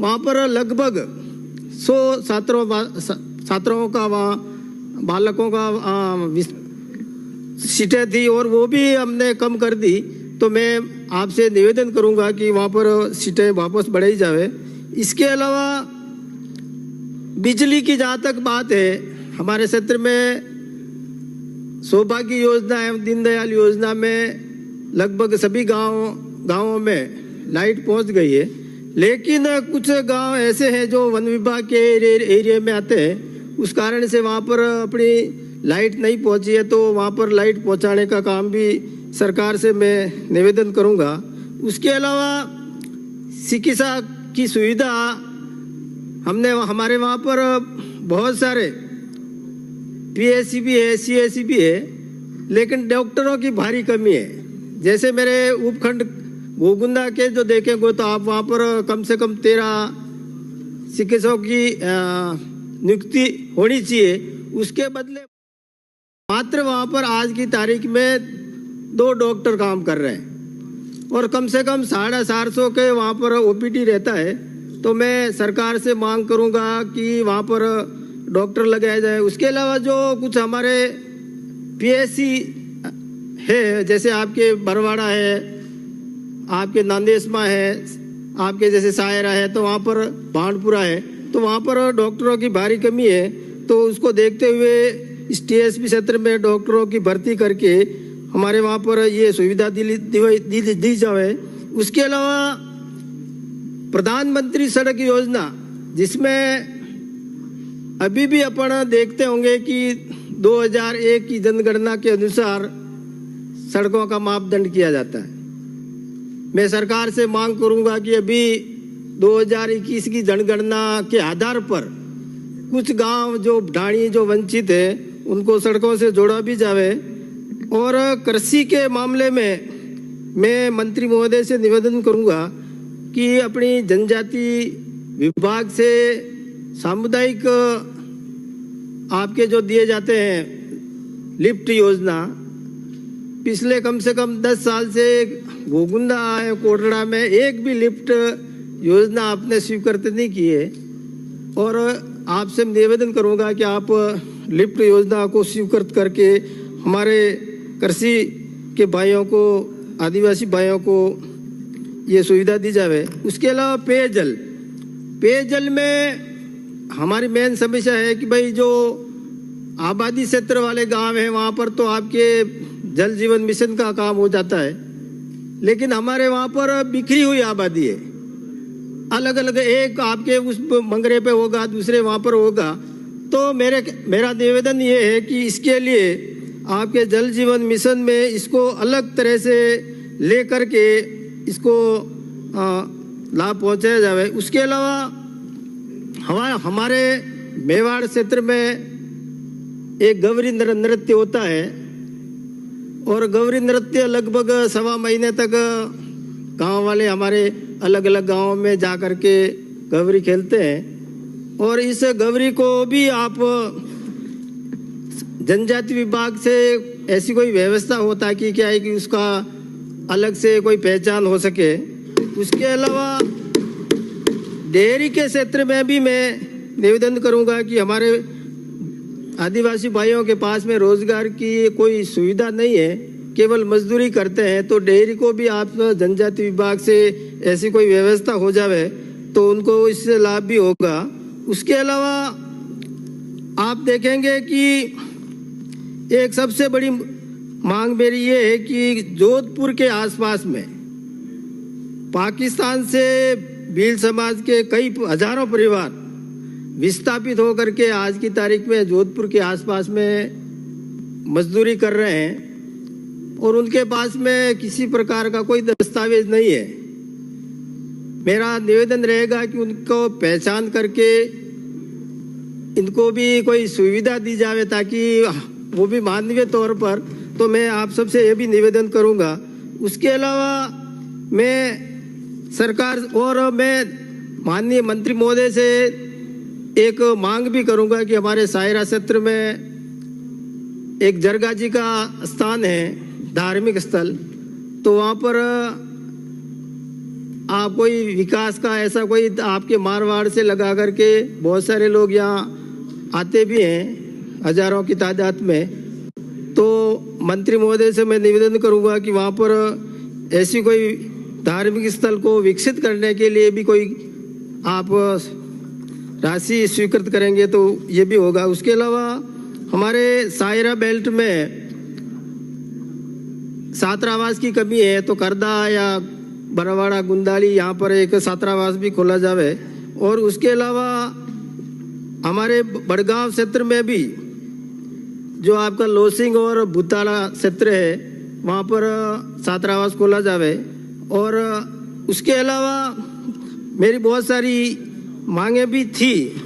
वहाँ पर लगभग 100 छात्रों का वहाँ बालकों का सीटें थी और वो भी हमने कम कर दी। तो मैं आपसे निवेदन करूंगा कि वहाँ पर सीटें वापस बढ़ाई जावे। इसके अलावा बिजली की जहाँ तक बात है, हमारे क्षेत्र में सौभाग्य योजना एवं दीनदयाल योजना में लगभग सभी गांवों में लाइट पहुंच गई है, लेकिन कुछ गांव ऐसे हैं जो वन विभाग के एरिया में आते हैं, उस कारण से वहाँ पर अपनी लाइट नहीं पहुंची है। तो वहाँ पर लाइट पहुंचाने का काम भी सरकार से मैं निवेदन करूंगा। उसके अलावा चिकित्सा की सुविधा हमने हमारे वहाँ पर बहुत सारे PSC भी है, CSC भी है, लेकिन डॉक्टरों की भारी कमी है। जैसे मेरे उपखंड गोगुंदा के जो देखेंगे तो आप वहाँ पर कम से कम 13 चिकित्सकों की नियुक्ति होनी चाहिए। उसके बदले मात्र वहाँ पर आज की तारीख में 2 डॉक्टर काम कर रहे हैं और कम से कम 450 के वहाँ पर OPD रहता है। तो मैं सरकार से मांग करूँगा कि वहाँ पर डॉक्टर लगाया जाए। उसके अलावा जो कुछ हमारे PSC है, जैसे आपके बरवाड़ा है, आपके नांदेशमा है, आपके जैसे सायरा है, तो वहाँ पर भांडपुरा है, तो वहाँ पर डॉक्टरों की भारी कमी है। तो उसको देखते हुए इस TSP क्षेत्र में डॉक्टरों की भर्ती करके हमारे वहाँ पर ये सुविधा दी जाए। उसके अलावा प्रधानमंत्री सड़क योजना, जिसमें अभी भी अपन देखते होंगे कि 2001 की जनगणना के अनुसार सड़कों का मापदंड किया जाता है। मैं सरकार से मांग करूंगा कि अभी 2021 की जनगणना के आधार पर कुछ गांव जो ढाणी जो वंचित है उनको सड़कों से जोड़ा भी जावे। और कृषि के मामले में मैं मंत्री महोदय से निवेदन करूंगा कि अपनी जनजाति विभाग से सामुदायिक आपके जो दिए जाते हैं लिफ्ट योजना, पिछले कम से कम 10 साल से गोगुंदा है कोटड़ा में एक भी लिफ्ट योजना आपने स्वीकृत नहीं की है। और आपसे निवेदन करूंगा कि आप लिफ्ट योजना को स्वीकृत करके हमारे कृषि के भाइयों को, आदिवासी भाइयों को ये सुविधा दी जावे। उसके अलावा पेयजल में हमारी मेन समस्या है कि भाई जो आबादी क्षेत्र वाले गांव हैं वहाँ पर तो आपके जल जीवन मिशन का काम हो जाता है, लेकिन हमारे वहाँ पर बिखरी हुई आबादी है, अलग अलग, एक आपके उस मंगरे पे होगा, दूसरे वहाँ पर होगा। तो मेरा निवेदन ये है कि इसके लिए आपके जल जीवन मिशन में इसको अलग तरह से ले करके इसको लाभ पहुँचाया जाए। उसके अलावा हमारे मेवाड़ क्षेत्र में एक गौरी नृत्य होता है और गौरी नृत्य लगभग 1.25 महीने तक गांव वाले हमारे अलग अलग गांवों में जा कर के गौरी खेलते हैं। और इस गौरी को भी आप जनजाति विभाग से ऐसी कोई व्यवस्था होता है कि क्या है कि उसका अलग से कोई पहचान हो सके। उसके अलावा डेयरी के क्षेत्र में भी मैं निवेदन करूंगा कि हमारे आदिवासी भाइयों के पास में रोजगार की कोई सुविधा नहीं है, केवल मजदूरी करते हैं। तो डेयरी को भी आप जनजाति विभाग से ऐसी कोई व्यवस्था हो जावे तो उनको इससे लाभ भी होगा। उसके अलावा आप देखेंगे कि एक सबसे बड़ी मांग मेरी ये है कि जोधपुर के आसपास में पाकिस्तान से भील समाज के कई हजारों परिवार विस्थापित होकर के आज की तारीख में जोधपुर के आसपास में मजदूरी कर रहे हैं और उनके पास में किसी प्रकार का कोई दस्तावेज नहीं है। मेरा निवेदन रहेगा कि उनको पहचान करके इनको भी कोई सुविधा दी जावे ताकि वो भी मानवीय तौर पर। तो मैं आप सबसे ये भी निवेदन करूंगा। उसके अलावा मैं सरकार और मैं माननीय मंत्री महोदय से एक मांग भी करूंगा कि हमारे सायरा क्षेत्र में एक जरगा जी का स्थान है, धार्मिक स्थल, तो वहाँ पर आप कोई विकास का ऐसा कोई आपके मारवाड़ से लगा करके बहुत सारे लोग यहाँ आते भी हैं हजारों की तादाद में। तो मंत्री महोदय से मैं निवेदन करूंगा कि वहाँ पर ऐसी कोई धार्मिक स्थल को विकसित करने के लिए भी कोई आप राशि स्वीकृत करेंगे तो ये भी होगा। उसके अलावा हमारे सायरा बेल्ट में छात्रावास की कमी है, तो करदा या बरवाड़ा गुंदाली यहाँ पर एक छात्रावास भी खोला जावे। और उसके अलावा हमारे बड़गांव क्षेत्र में भी जो आपका लोसिंग और भूताला क्षेत्र है वहाँ पर छात्रावास खोला जावे। और उसके अलावा मेरी बहुत सारी मांगे भी थी।